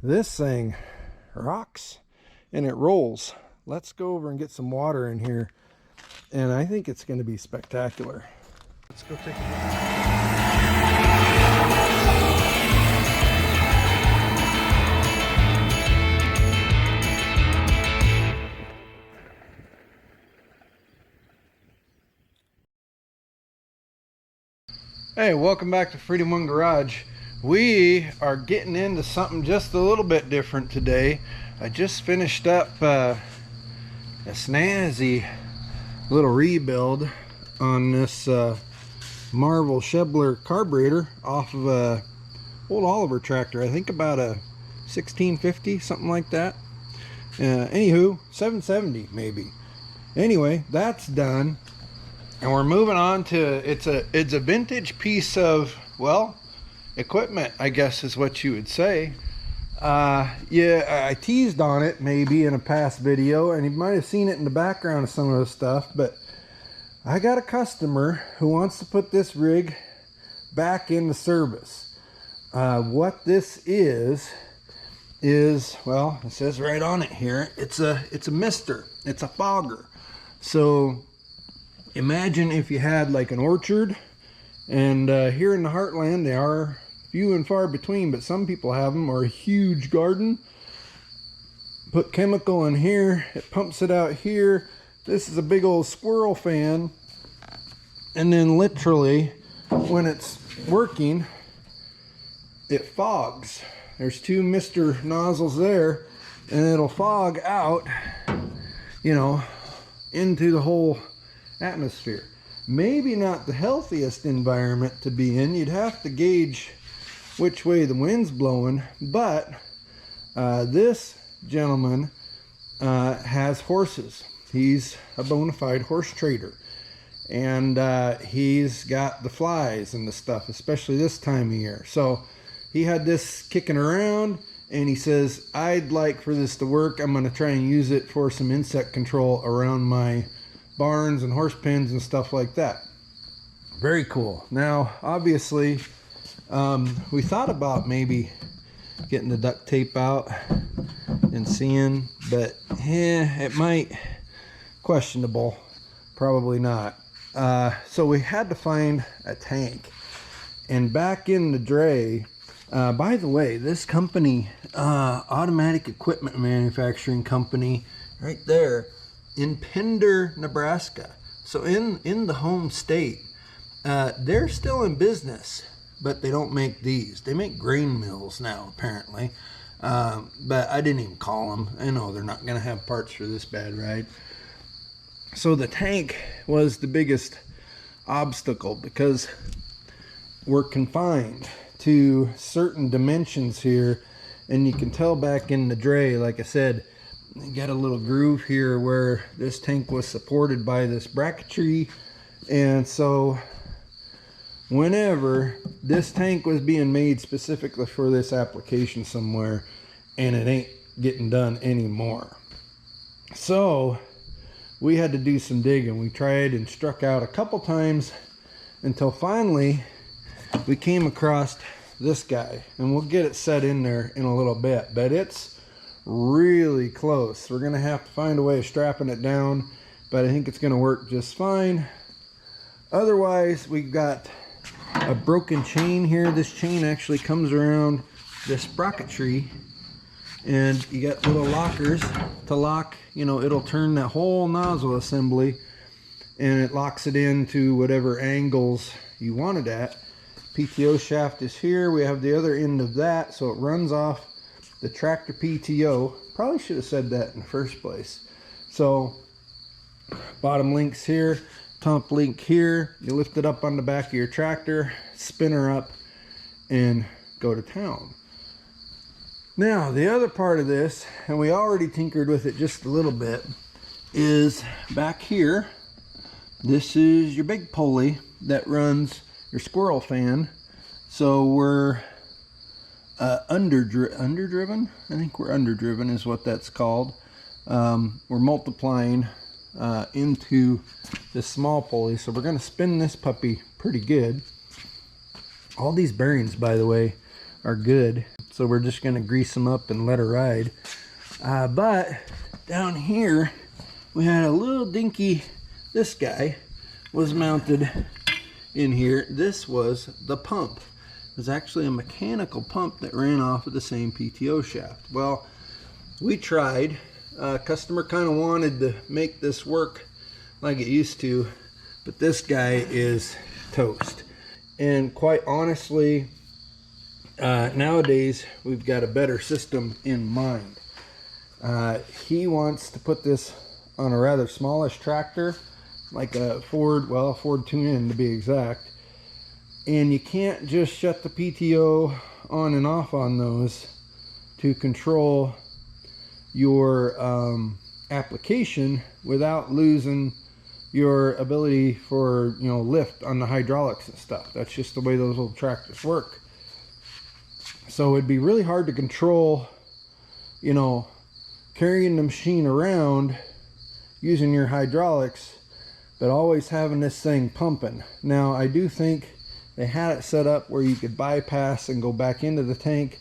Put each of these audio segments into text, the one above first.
This thing rocks and it rolls. Let's go over and get some water in here, and I think it's going to be spectacular. Let's go take a look. Hey, welcome back to Freedom One Garage. We are getting into something just a little bit different today. I just finished up a snazzy little rebuild on this Marvel Shebler carburetor off of a old Oliver tractor. I think about a 1650, something like that. Anywho, 770 maybe. Anyway, that's done. And we're moving on to, it's a vintage piece of, well, equipment, I guess is what you would say. Yeah, I teased on it maybe in a past video, and you might have seen it in the background of some of the stuff, but I got a customer who wants to put this rig back into service. What this is, well, it says right on it here, it's a mister, it's a fogger. So imagine if you had like an orchard, and here in the heartland they are few and far between, but some people have them, or a huge garden. Put chemical in here, it pumps it out here. This is a big old squirrel fan, and then literally when it's working it fogs. There's two mister nozzles there, and it'll fog out, you know, into the whole atmosphere. Maybe not the healthiest environment to be in. You'd have to gauge which way the wind's blowing, but this gentleman has horses. He's a bona fide horse trader, and he's got the flies and the stuff, especially this time of year. So he had this kicking around, and he says, I'd like for this to work. I'm going to try and use it for some insect control around my barns and horse pens and stuff like that. Very cool. Now obviously we thought about maybe getting the duct tape out and seeing, but it might, questionable, probably not. So we had to find a tank, and back in the day, by the way, this company, Automatic Equipment Manufacturing Company, right there in Pender, Nebraska, so in the home state, they're still in business, but they don't make these. They make grain mills now, apparently, but I didn't even call them. I know they're not gonna have parts for this bad, right? So the tank was the biggest obstacle, because we're confined to certain dimensions here, and you can tell back in the dray, like I said, you got a little groove here where this tank was supported by this bracketry. And so whenever this tank was being made specifically for this application somewhere, and it ain't getting done anymore, so we had to do some digging. We tried and struck out a couple times until finally we came across this guy, and we'll get it set in there in a little bit, but it's really close. We're gonna have to find a way of strapping it down, but I think it's gonna work just fine. Otherwise, we've got a broken chain here. This chain actually comes around this bracketry, and you got little lockers to lock, you know, it'll turn that whole nozzle assembly, and it locks it into whatever angles you want it at. PTO shaft is here. We have the other end of that, so it runs off the tractor PTO. Probably should have said that in the first place. So bottom link's here, top link here. You lift it up on the back of your tractor, spin her up, and go to town. Now the other part of this, and we already tinkered with it just a little bit, is back here. This is your big pulley that runs your squirrel fan. So we're underdriven. I think we're underdriven is what that's called. We're multiplying into this small pulley, so we're going to spin this puppy pretty good. All these bearings, by the way, are good. so we're just going to grease them up and let her ride. But down here we had a little dinky, this guy was mounted in here. This was the pump. It was actually a mechanical pump that ran off of the same PTO shaft. Well, we tried. Customer kind of wanted to make this work like it used to, but this guy is toast. And quite honestly, nowadays we've got a better system in mind. He wants to put this on a rather smallish tractor, like a Ford, well, a Ford 2N to be exact. And you can't just shut the PTO on and off on those to control your application without losing your ability for, you know, lift on the hydraulics and stuff. That's just the way those little tractors work. So it'd be really hard to control, you know, carrying the machine around using your hydraulics, but always having this thing pumping. Now, I do think they had it set up where you could bypass and go back into the tank,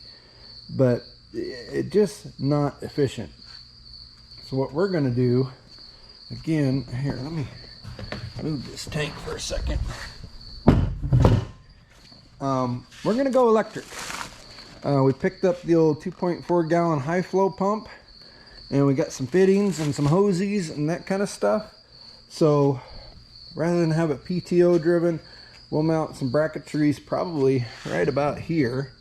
but it just not efficient. So what we're gonna do, again, here, let me move this tank for a second. We're gonna go electric. We picked up the old 2.4 gallon high flow pump, and we got some fittings and some hosies and that kind of stuff. So rather than have it PTO driven, we'll mount some bracketries probably right about here,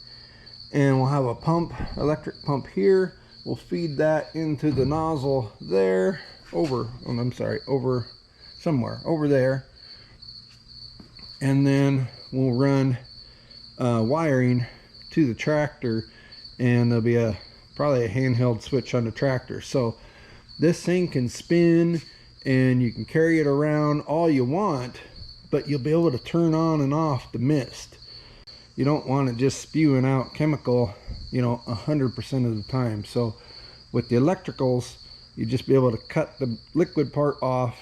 and we'll have a pump, electric pump here. We'll feed that into the nozzle there, over somewhere over there, and then we'll run wiring to the tractor, and there'll be probably a handheld switch on the tractor. So this thing can spin and you can carry it around all you want, but you'll be able to turn on and off the mist. You don't want it just spewing out chemical, you know, 100% of the time. So with the electricals, you just be able to cut the liquid part off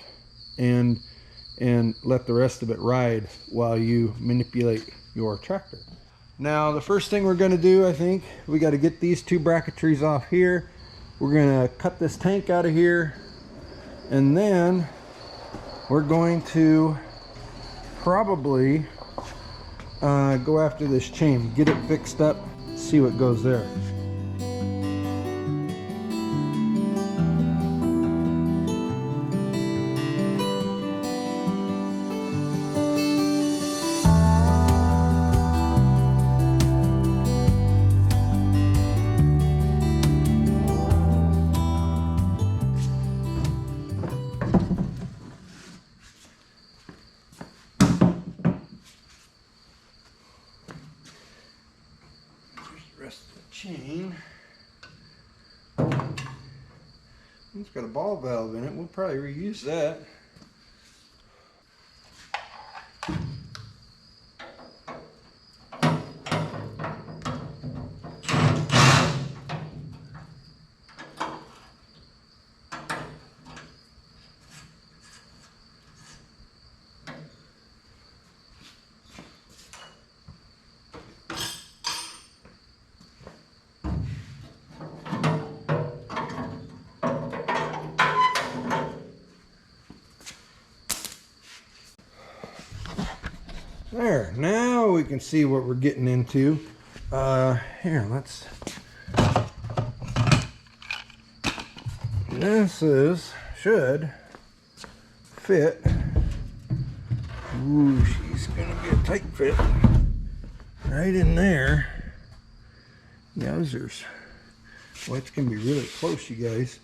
and let the rest of it ride while you manipulate your tractor. Now, the first thing we're going to do, I think, we got to get these two bracketries off here. We're going to cut this tank out of here, and then we're going to probably go after this chain, get it fixed up, see what goes there. Chain. It's got a ball valve in it. We'll probably reuse that. There, now we can see what we're getting into. Here, should fit. Ooh, she's gonna be a tight fit. Right in there. Yowzers. Well, it's gonna be really close, you guys.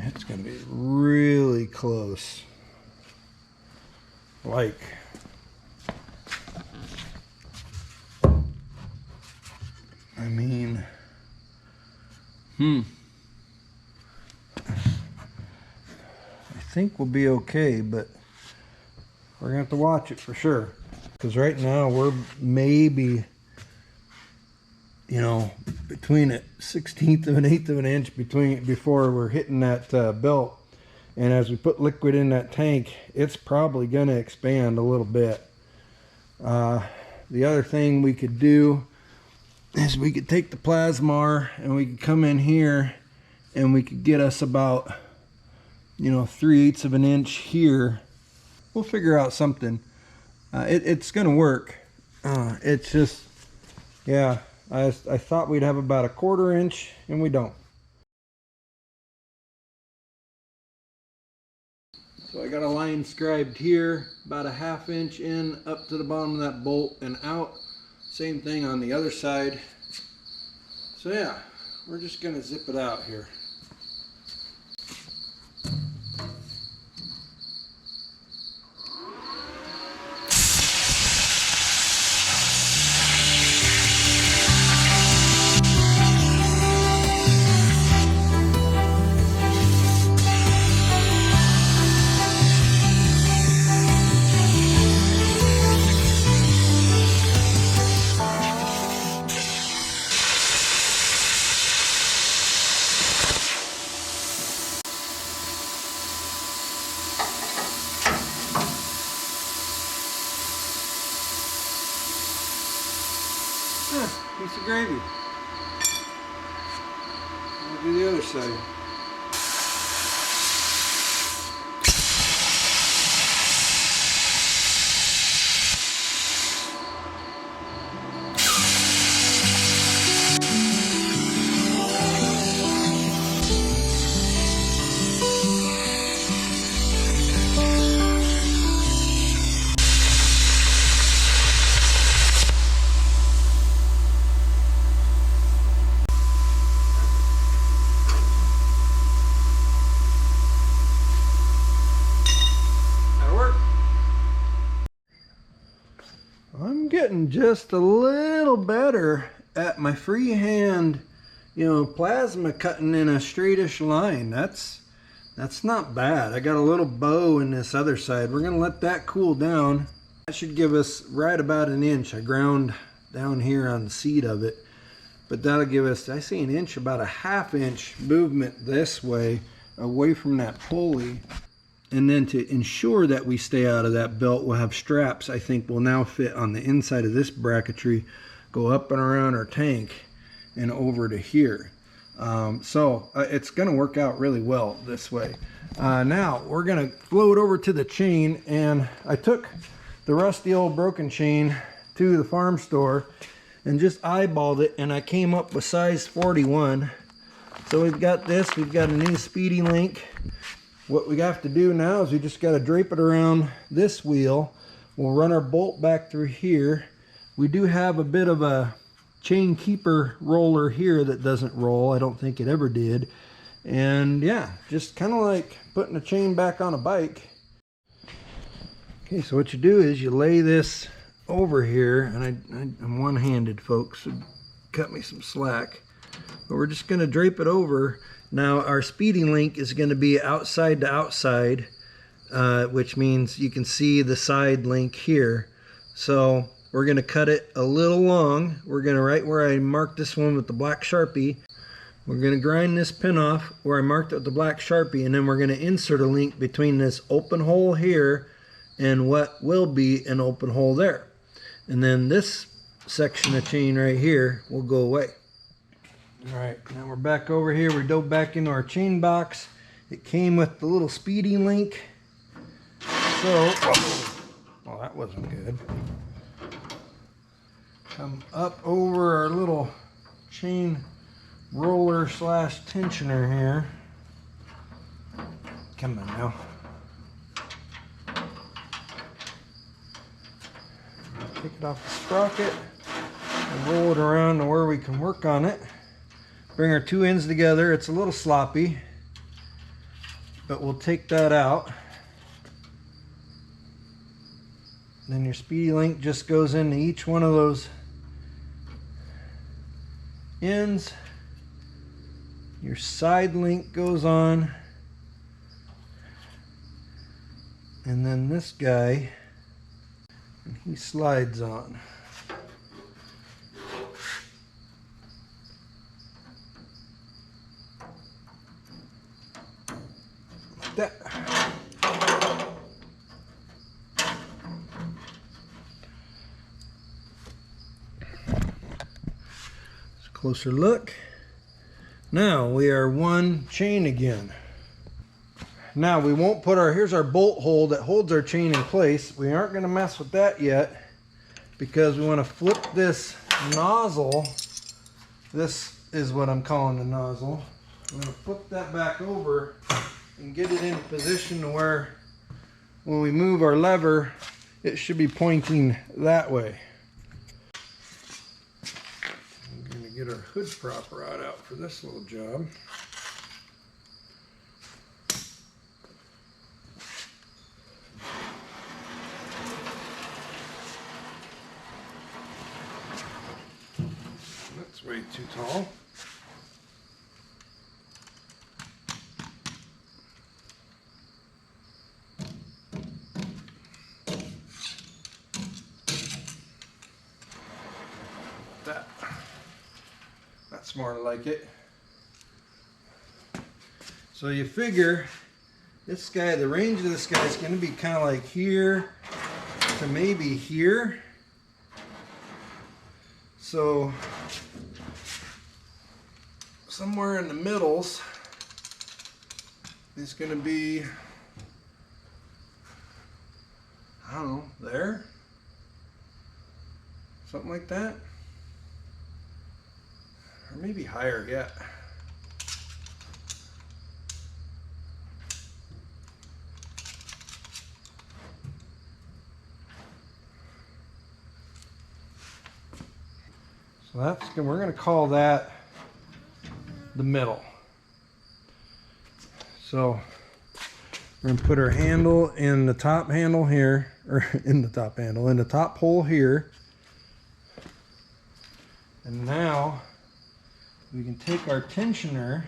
It's going to be really close. Like, I mean, I think we'll be okay, but we're going to have to watch it for sure. Because right now we're maybe, you know, between a 1/16 of an eighth of an inch before we're hitting that belt. And as we put liquid in that tank, it's probably going to expand a little bit. The other thing we could do is we could take the Plasmar and we could come in here and we could get us about, you know, 3/8 of an inch here. We'll figure out something. It's going to work. It's just, yeah, I thought we'd have about 1/4 inch and we don't. So I got a line scribed here, about 1/2 inch in up to the bottom of that bolt and out. Same thing on the other side. So yeah, we're just gonna zip it out here. Piece of gravy. We'll do the other side. I'm getting just a little better at my freehand, you know, plasma cutting in a straightish line. That's not bad. I got a little bow in this other side. We're gonna let that cool down. That should give us right about 1 inch. I ground down here on the seat of it, but that'll give us, I see 1 inch, about 1/2 inch movement this way away from that pulley. And then to ensure that we stay out of that belt, we'll have straps I think will now fit on the inside of this bracketry, go up and around our tank and over to here. So it's going to work out really well this way. Now we're going to float over to the chain, and I took the rusty old broken chain to the farm store and just eyeballed it, and I came up with size 41. So we've got this, we've got a new Speedy Link. What we have to do now is we just got to drape it around this wheel. We'll run our bolt back through here. We do have a bit of a chain keeper roller here that doesn't roll. I don't think it ever did. And yeah, just kind of like putting a chain back on a bike. Okay, so what you do is you lay this over here, and I'm one-handed, folks, so cut me some slack. But we're just going to drape it over. Now our Speedy Link is going to be outside to outside, which means you can see the side link here. So we're going to cut it a little long. We're going to, right where I marked this one with the black Sharpie, we're going to grind this pin off where I marked it with the black Sharpie, and then we're going to insert a link between this open hole here and what will be an open hole there. And then this section of chain right here will go away. All right, now we're back over here. We dove back into our chain box. It came with the little Speedy Link. So, well, that wasn't good. Come up over our little chain roller slash tensioner here. Come on now. Take it off the sprocket and roll it around to where we can work on it. Bring our two ends together. It's a little sloppy, but we'll take that out. Then your Speedy Link just goes into each one of those ends. Your side link goes on. And then this guy, he slides on. like that. Closer look. Now we are one chain again. Now we won't put our, here's our bolt hole that holds our chain in place. We aren't going to mess with that yet because we want to flip this nozzle. This is what I'm calling the nozzle. I'm going to flip that back over and get it in position to where when we move our lever, it should be pointing that way. Get our hood prop rod out for this little job. That's way too tall. That. That's more like it. So you figure this guy, the range of this guy is going to be kind of like here to maybe here. So somewhere in the middles is going to be, I don't know, there, something like that. Or maybe higher yet. So that's good. We're going to call that the middle. So we're going to put our handle in the top handle here, or in the top handle, in the top hole here. And now we can take our tensioner.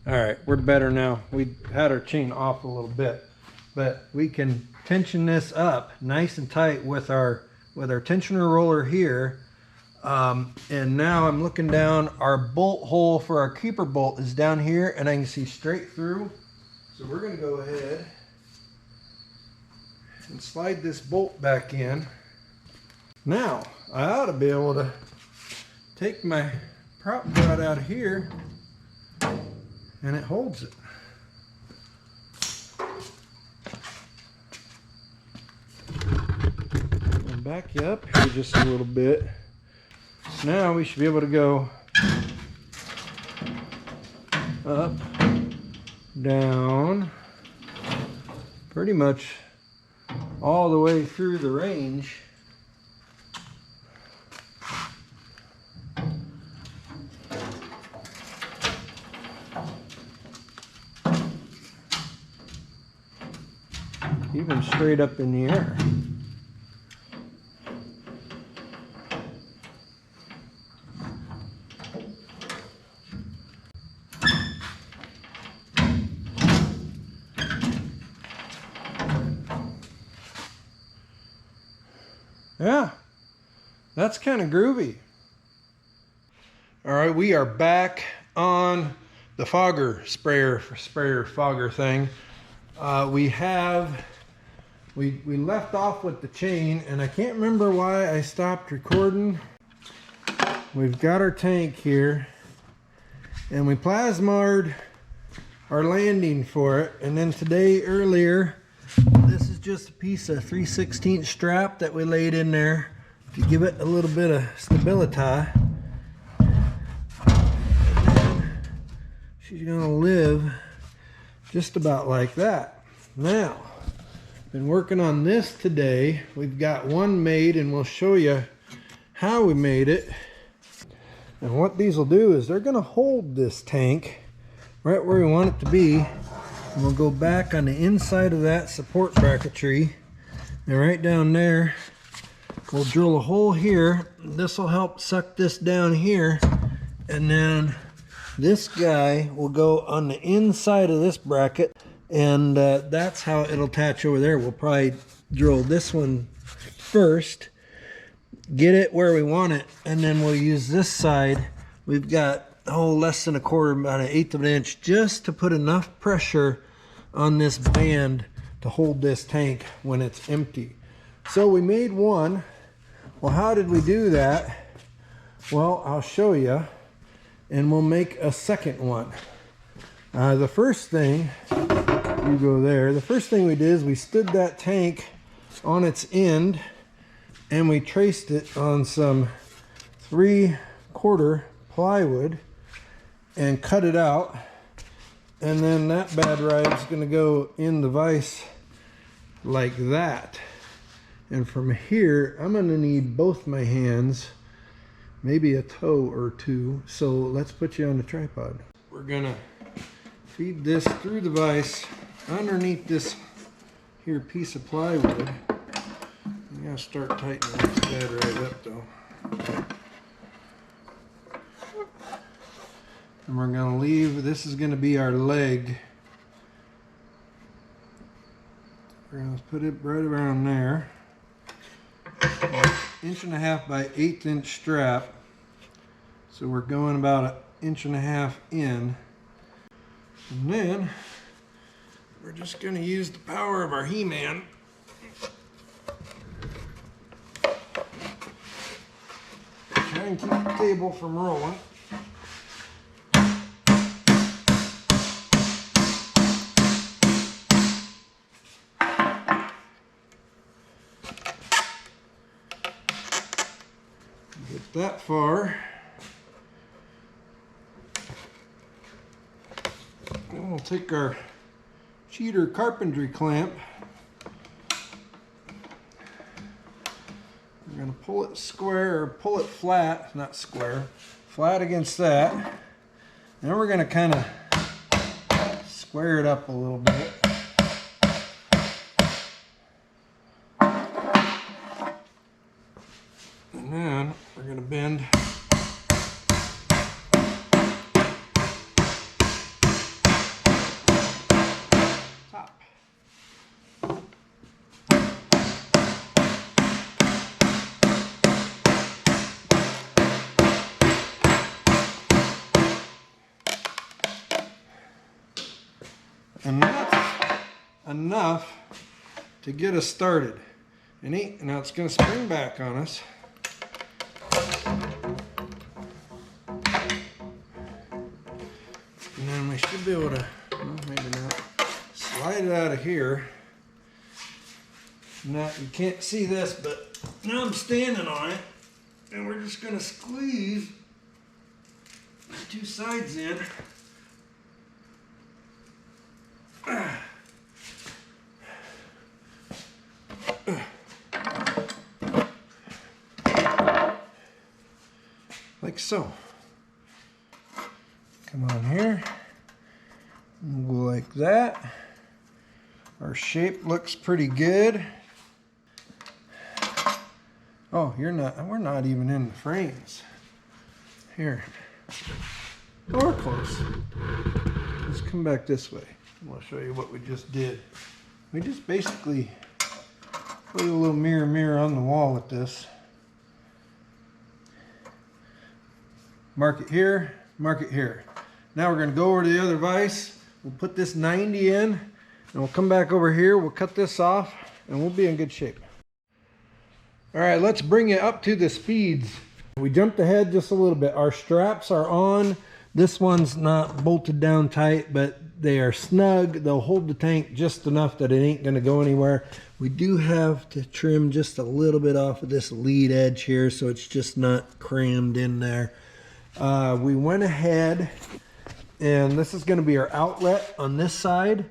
All right, we're better now. We had our chain off a little bit, but we can tension this up nice and tight with our tensioner roller here. And now I'm looking down. Our bolt hole for our keeper bolt is down here, and I can see straight through. So we're going to go ahead and slide this bolt back in. Now I ought to be able to take my prop rod out of here, and it holds it. And back you up here just a little bit. So now we should be able to go up, down, pretty much all the way through the range. Even straight up in the air. Yeah, that's kind of groovy. All right, we are back on the fogger sprayer fogger thing. We left off with the chain, and I can't remember why I stopped recording. We've got our tank here, and we plasmarred our landing for it. And then today, earlier, this is just a piece of 3/16 strap that we laid in there to give it a little bit of stability. And then she's gonna live just about like that. Now, been working on this today. We've got one made, and we'll show you how we made it. And what these will do is they're gonna hold this tank right where we want it to be. And we'll go back on the inside of that support bracketry, and right down there we'll drill a hole here. This will help suck this down here, and then this guy will go on the inside of this bracket, and that's how it'll attach over there. We'll probably drill this one first, get it where we want it, and then we'll use this side. We've got less than a quarter, about 1/8 of an inch, just to put enough pressure on this band to hold this tank when it's empty. So we made one. Well, how did we do that? Well, I'll show you, and we'll make a second one. The first thing, you go there, the first thing we did is we stood that tank on its end and we traced it on some 3/4 plywood and cut it out. And then that bad ride's gonna go in the vise like that. And from here, I'm gonna need both my hands, maybe a toe or two. So let's put you on the tripod. We're gonna feed this through the vise underneath this here piece of plywood. I'm gonna start tightening this bad right up though. And we're gonna leave, this is gonna be our leg. We're gonna put it right around there. 1.5 by 1/8 inch strap. So we're going about 1.5 inches in. And then we're just gonna use the power of our He-Man. Try and keep the table from rolling. Get that far. And we'll take our cheater carpentry clamp. We're going to pull it square, or pull it flat, not square, flat against that. Then we're going to kind of square it up a little bit. And then we're going to bend top. And that's enough to get us started. And now it's going to spring back on us. And then we should be able to, well, maybe not, slide it out of here. Now you can't see this, but now I'm standing on it, and we're just going to squeeze the two sides in. Like so. Come on here. We'll go like that. Our shape looks pretty good. Oh, we're not even in the frames. Here. Oh, we're close. Let's come back this way. I'll show you what we just did. We just basically put a little mirror on the wall with this. Mark it here, mark it here. Now we're going to go over to the other vise. We'll put this 90 in, and we'll come back over here. We'll cut this off, and we'll be in good shape. All right, let's bring it up to the speeds. We jumped ahead just a little bit. Our straps are on. This one's not bolted down tight, but they are snug. They'll hold the tank just enough that it ain't going to go anywhere. We do have to trim just a little bit off of this lead edge here, so it's just not crammed in there. We went ahead, and this is going to be our outlet on this side.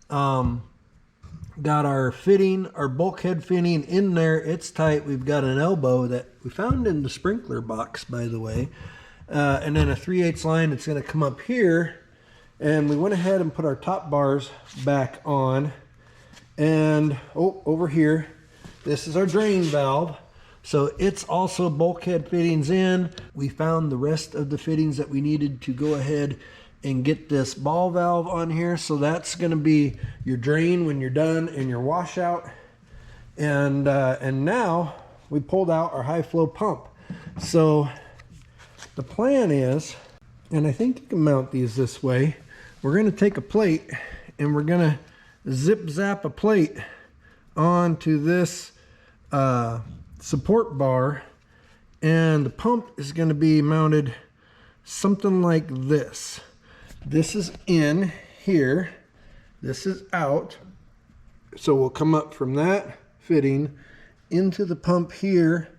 Got our fitting, our bulkhead fitting in there. It's tight. We've got an elbow that we found in the sprinkler box, by the way. And then a 3/8 line that's going to come up here. And we went ahead and put our top bars back on. And over here, this is our drain valve. So it's also bulkhead fittings in. We found the rest of the fittings that we needed to go ahead and get this ball valve on here. So that's going to be your drain when you're done, and your washout. And now we pulled out our high flow pump. So the plan is And I think you can mount these this way. We're going to take a plate and we're going to zip zap a plate onto this support bar, and the pump is going to be mounted something like this. This is in here, this is out, so we'll come up from that fitting into the pump here,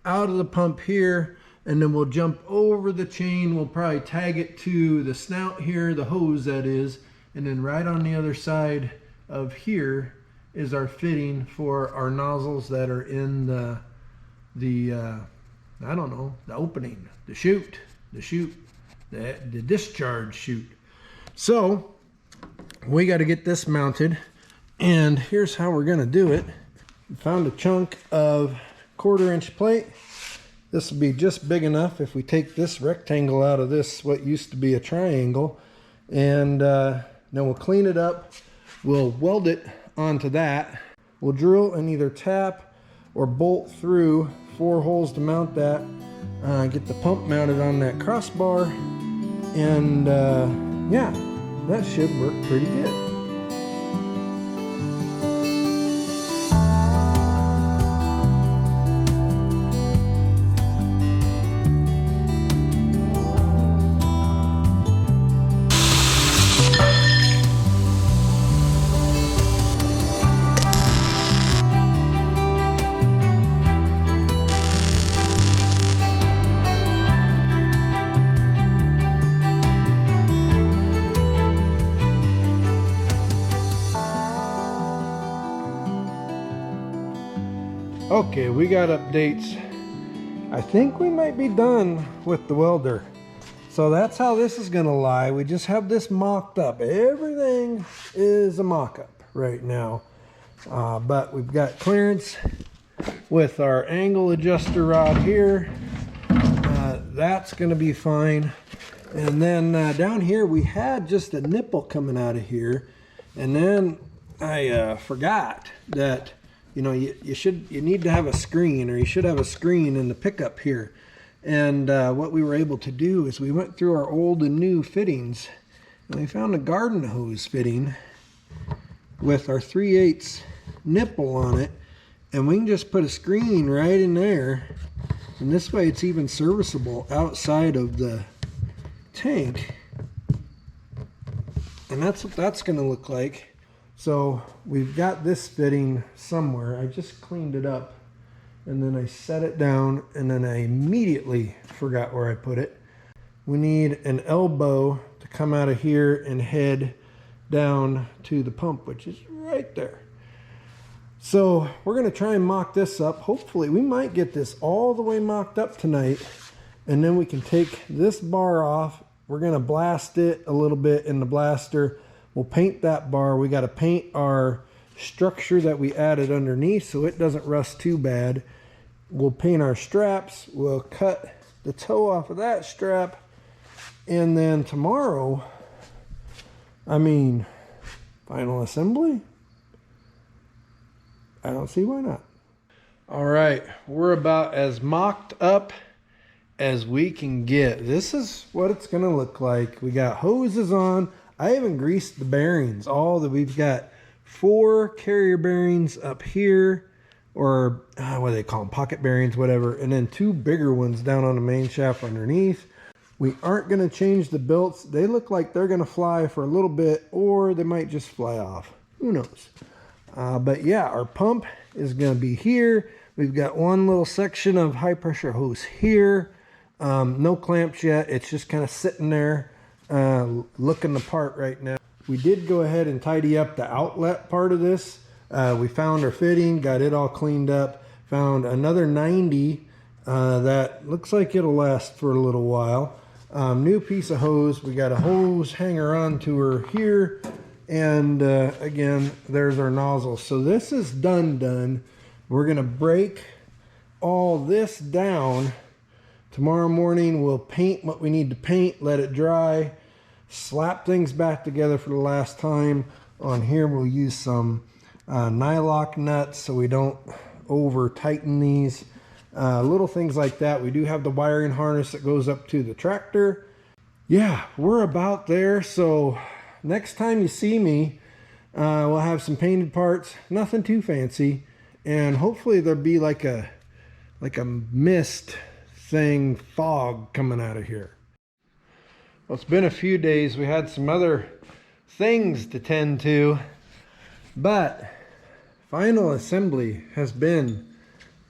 out of the pump here, and then we'll jump over the chain. We'll probably tag it to the snout here, the hose that is, and then right on the other side of here is our fitting for our nozzles that are in the I don't know, the opening, the chute, the discharge chute. So we got to get this mounted, and here's how we're going to do it. Found a chunk of 1/4 inch plate. This will be just big enough if we take this rectangle out of this, what used to be a triangle, and then we'll clean it up. We'll weld it onto that. We'll drill and either tap or bolt through 4 holes to mount that. Get the pump mounted on that crossbar, and yeah, that should work pretty good. Okay, we got updates. I think we might be done with the welder. So that's how this is gonna lie. We just have this mocked up. Everything is a mock-up right now. But we've got clearance with our angle adjuster rod here. That's gonna be fine. And then down here we had just a nipple coming out of here. And then I forgot that you know, you need to have a screen, or you should have a screen in the pickup here. And what we were able to do is we went through our old and new fittings, and we found a garden hose fitting with our 3/8 nipple on it, and we can just put a screen right in there, and this way it's even serviceable outside of the tank. And that's what that's going to look like. So we've got this fitting somewhere. I just cleaned it up, and then I set it down, and then I immediately forgot where I put it. We need an elbow to come out of here and head down to the pump, which is right there. So we're going to try and mock this up. Hopefully we might get this all the way mocked up tonight, and then we can take this bar off. We're going to blast it a little bit in the blaster. We'll paint that bar. We got to paint our structure that we added underneath so it doesn't rust too bad. We'll paint our straps. We'll cut the toe off of that strap. And then tomorrow, final assembly? I don't see why not. All right, we're about as mocked up as we can get. This is what it's gonna look like. We got hoses on. I haven't greased the bearings. We've got 4 carrier bearings up here, or what do they call them, pocket bearings, whatever, and then 2 bigger ones down on the main shaft underneath. We aren't going to change the belts. They look like they're going to fly for a little bit, or they might just fly off. Who knows? But yeah, our pump is going to be here. We've got one little section of high pressure hose here. No clamps yet. It's just kind of sitting there looking the part right now. We did go ahead and tidy up the outlet part of this. We found our fitting, got it all cleaned up, found another 90 that looks like it'll last for a little while. New piece of hose. We got a hose hanger on to her here, and again, there's our nozzle. So this is done. We're gonna break all this down. Tomorrow morning we'll paint what we need to paint, let it dry, slap things back together for the last time. On here we'll use some nylock nuts so we don't over tighten these. Little things like that. We do have the wiring harness that goes up to the tractor. Yeah, we're about there. So next time you see me, we'll have some painted parts, nothing too fancy, and hopefully there'll be like a mist thing, fog coming out of here. Well, it's been a few days. We had some other things to tend to, but final assembly has been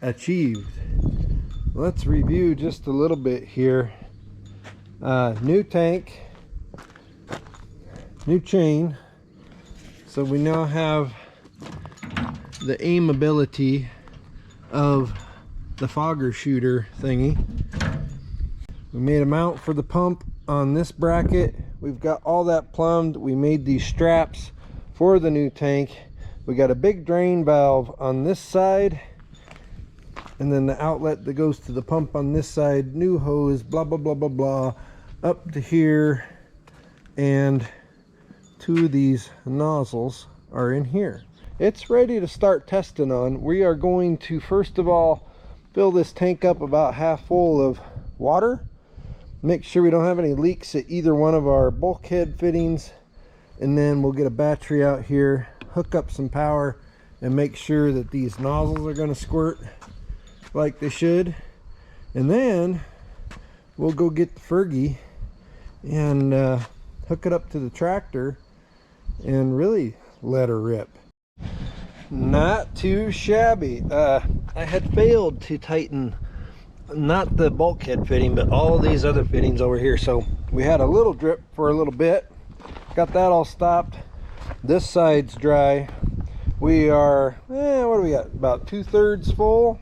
achieved. Let's review just a little bit here. New tank, new chain, so we now have the aimability of the fogger shooter thingy. We made a mount for the pump on this bracket. We've got all that plumbed. We made these straps for the new tank. We got a big drain valve on this side, and then the outlet that goes to the pump on this side. New hose, blah blah blah blah blah, up to here, and two of these nozzles are in here. It's ready to start testing on. We are going to first of all fill this tank up about half full of water, make sure we don't have any leaks at either one of our bulkhead fittings, and then we'll get a battery out here, hook up some power, and make sure that these nozzles are going to squirt like they should. And then we'll go get the Fergie and hook it up to the tractor and really let her rip. Not too shabby. I had failed to tighten not the bulkhead fitting, but all these other fittings over here, so we had a little drip for a little bit. Got that all stopped. This side's dry. We are what do we got, about 2/3 full,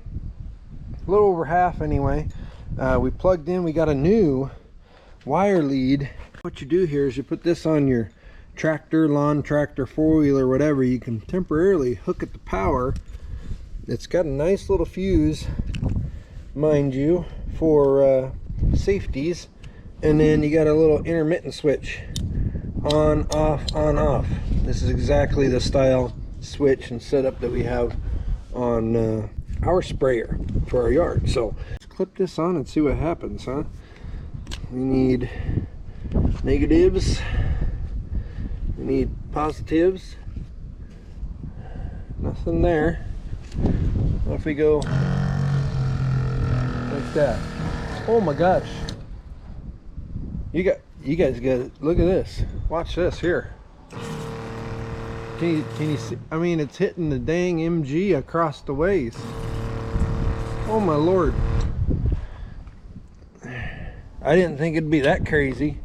a little over half anyway. We plugged in, we got a new wire lead. What you do here is you put this on your tractor, lawn tractor, four-wheeler, whatever. You can temporarily hook it to power. It's got a nice little fuse, mind you, for safeties, and then you got a little intermittent switch, on off on off. This is exactly the style switch and setup that we have on our sprayer for our yard. So let's clip this on and see what happens, huh? We need negatives, we need positives. Nothing there. What if we go like that? Oh my gosh, you guys got it. Look at this, watch this here. Can you see? I mean, it's hitting the dang MG across the ways. Oh my lord, I didn't think it'd be that crazy.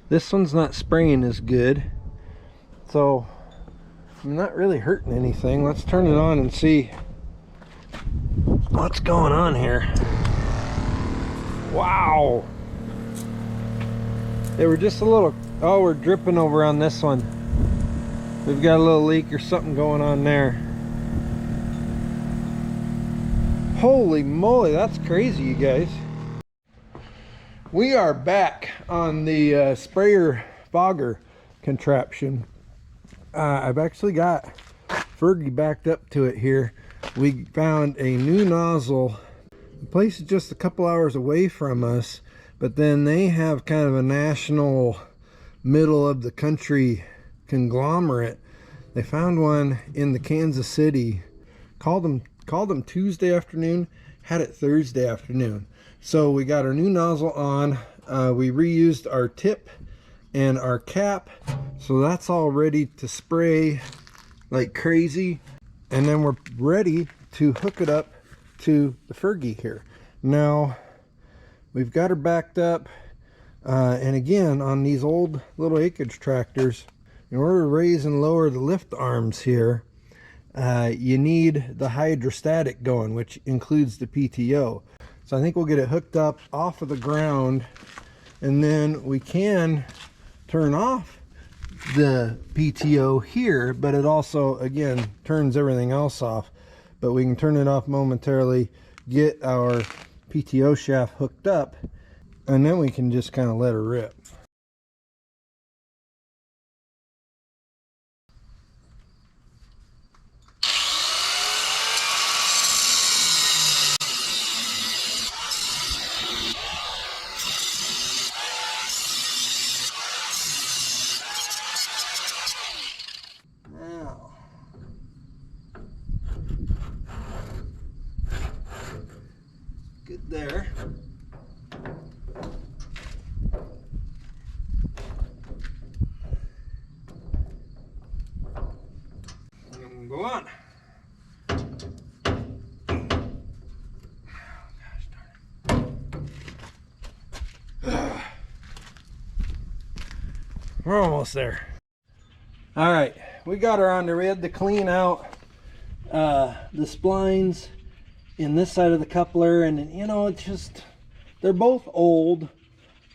This one's not spraying as good, so I'm not really hurting anything. Let's turn it on and see what's going on here. Wow, they were just a little, oh, we're dripping over on this one. We've got a little leak or something going on there. Holy moly, that's crazy, you guys. We are back on the sprayer fogger contraption. I've actually got Fergie backed up to it here. We found a new nozzle. The place is just a couple hours away from us, but then they have kind of a national, middle of the country conglomerate. They found one in the Kansas City, called them Tuesday afternoon, had it Thursday afternoon. So we got our new nozzle on. We reused our tip and our cap, so that's all ready to spray like crazy. And then we're ready to hook it up to the Fergie here. Now we've got her backed up, and again, on these old little acreage tractors, in order to raise and lower the lift arms here, you need the hydrostatic going, which includes the PTO. So I think we'll get it hooked up off of the ground, and then we can turn off the PTO here, but it also, again, turns everything else off. But we can turn it off momentarily, get our PTO shaft hooked up, and then we can just kind of let her rip. We're almost there. All right, we got her on there. We had to clean out the splines in this side of the coupler, and you know, it's just, they're both old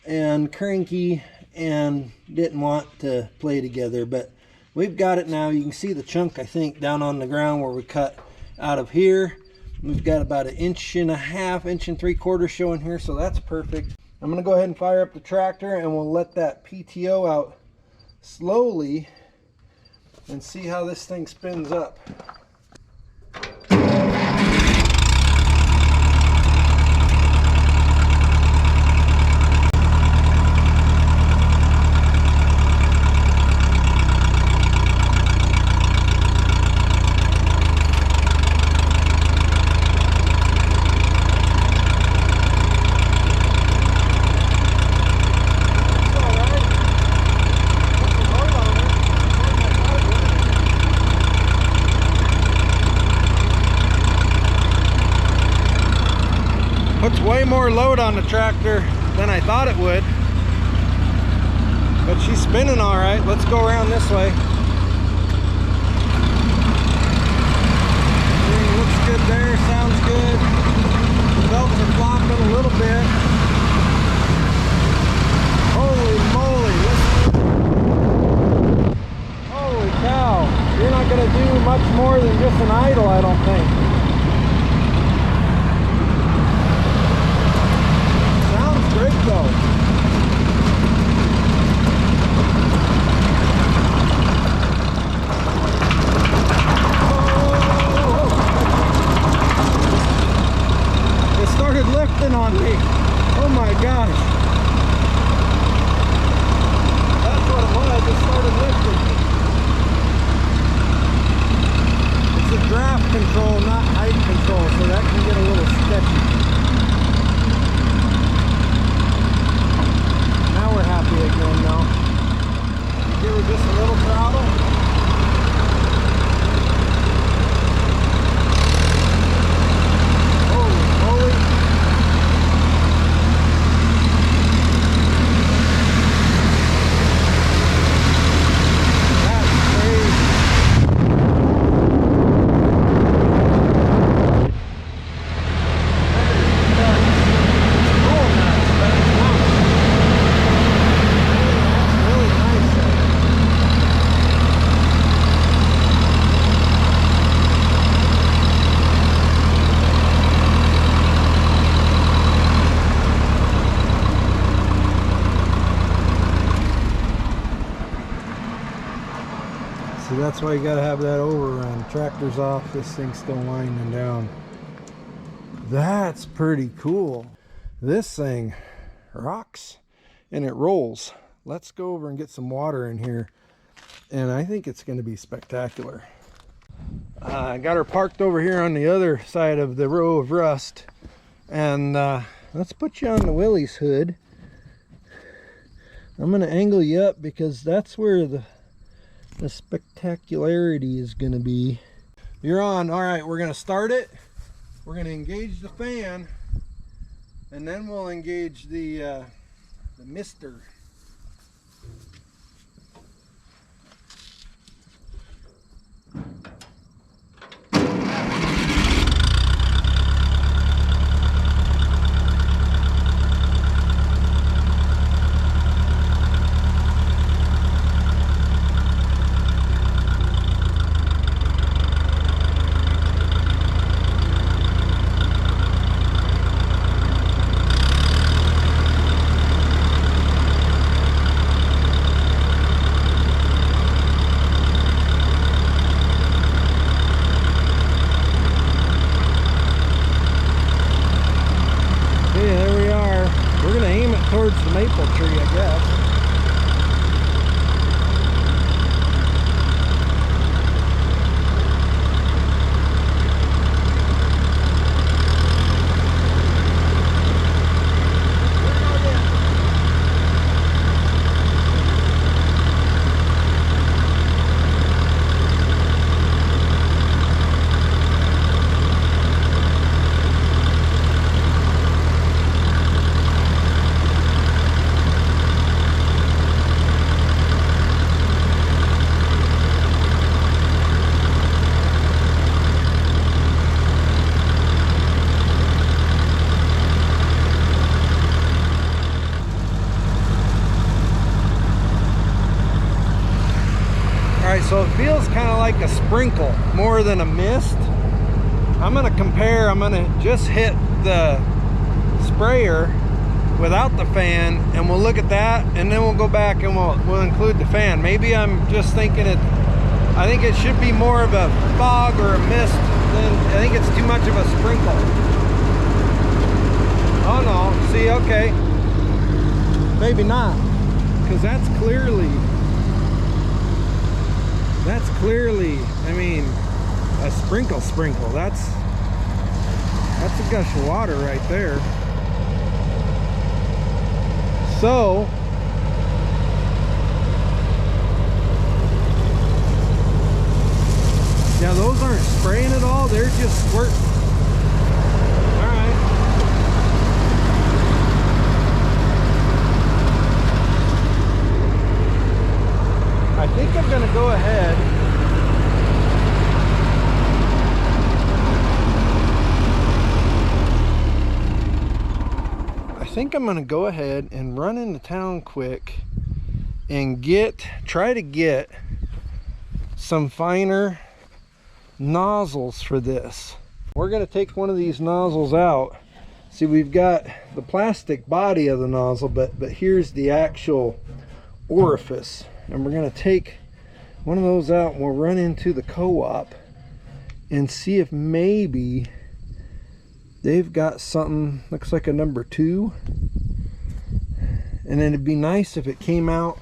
and cranky and didn't want to play together, but we've got it now. You can see the chunk, I think, down on the ground where we cut out of here. We've got about 1.5 inches, 1.75 inches showing here, so that's perfect. I'm gonna go ahead and fire up the tractor, and we'll let that PTO out slowly and see how this thing spins up. Puts way more load on the tractor than I thought it would, but she's spinning all right. Let's go around this way. Looks good there, sounds good. The belts are flopping a little bit. Holy moly, listen. Holy cow, you're not gonna do much more than just an idle, I don't think. Great though. It started lifting on me. Oh my gosh. That's what it was. It started lifting. It's a draft control, not height control, so that can get a little sketchy. We're happy again now. Give her just a little throttle. Holy moly. That's crazy. So that's why you gotta have that overrun. Tractor's off, this thing's still winding down. That's pretty cool. This thing rocks and it rolls. Let's go over and get some water in here, and I think it's gonna be spectacular. I got her parked over here on the other side of the row of rust, and let's put you on the Willys hood. I'm gonna angle you up because that's where the spectacularity is gonna be. You're on. All right, we're gonna start it. We're gonna engage the fan, and then we'll engage the mister. Towards the maple tree, I guess. so it feels kind of like a sprinkle more than a mist. I'm gonna compare. I'm gonna just hit the sprayer without the fan, and we'll look at that, and then we'll go back and we'll include the fan. Maybe I'm just thinking it. I think it should be more of a fog or a mist than I think it's too much of a sprinkle. Oh no, see, okay. Maybe not, because that's clearly, I mean, a sprinkle. That's a gush of water right there. So yeah, those aren't spraying at all, they're just squirting. All right. I think I'm gonna go ahead and run into town quick and try to get some finer nozzles for this. We're going to take one of these nozzles out. See, we've got the plastic body of the nozzle, but here's the actual orifice, and we're going to take one of those out, and we'll run into the co-op and see if maybe they've got something looks like a number 2. And then it'd be nice if it came out,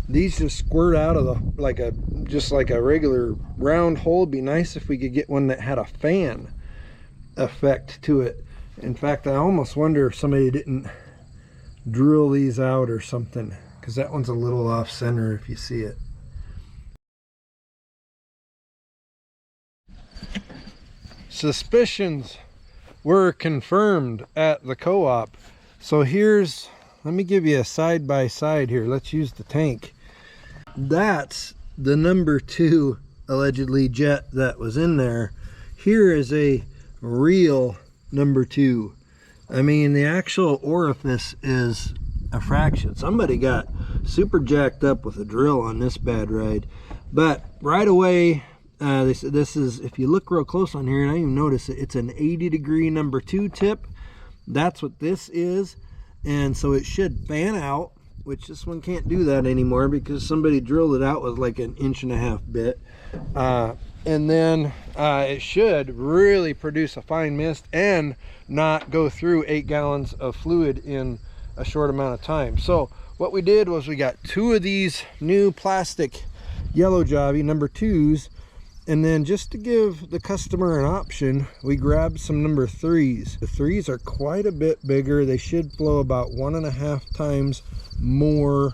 these just squirt out of the just like a regular round hole. It'd be nice if we could get one that had a fan effect to it. In fact, I almost wonder if somebody didn't drill these out or something, because that one's a little off center if you see it. Suspicions were confirmed at the co-op. So let me give you a side by side here. Let's use the tank. That's the number 2 allegedly jet that was in there. Here is a real number 2. I mean, the actual orifice is a fraction. Somebody got super jacked up with a drill on this bad ride. But right away, they said this is, if you look real close on here, and I even notice it, it's an 80-degree number 2 tip. That's what this is. And so it should fan out, which this one can't do that anymore because somebody drilled it out with like an 1.5 bit. And then it should really produce a fine mist and not go through 8 gallons of fluid in a short amount of time. So what we did was we got 2 of these new plastic Yellow Jovy number 2s, and then just to give the customer an option, we grabbed some number 3s. The 3s are quite a bit bigger. They should flow about 1.5 times more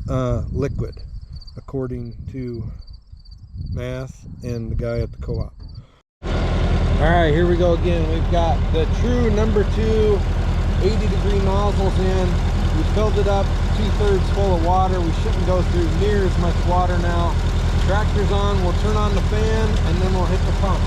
liquid, according to math and the guy at the co-op. All right, here we go again. We've got the true number 2 80-degree nozzles in. We filled it up 2/3 full of water. We shouldn't go through near as much water now. Tractor's on, we'll turn on the fan, and then we'll hit the pump.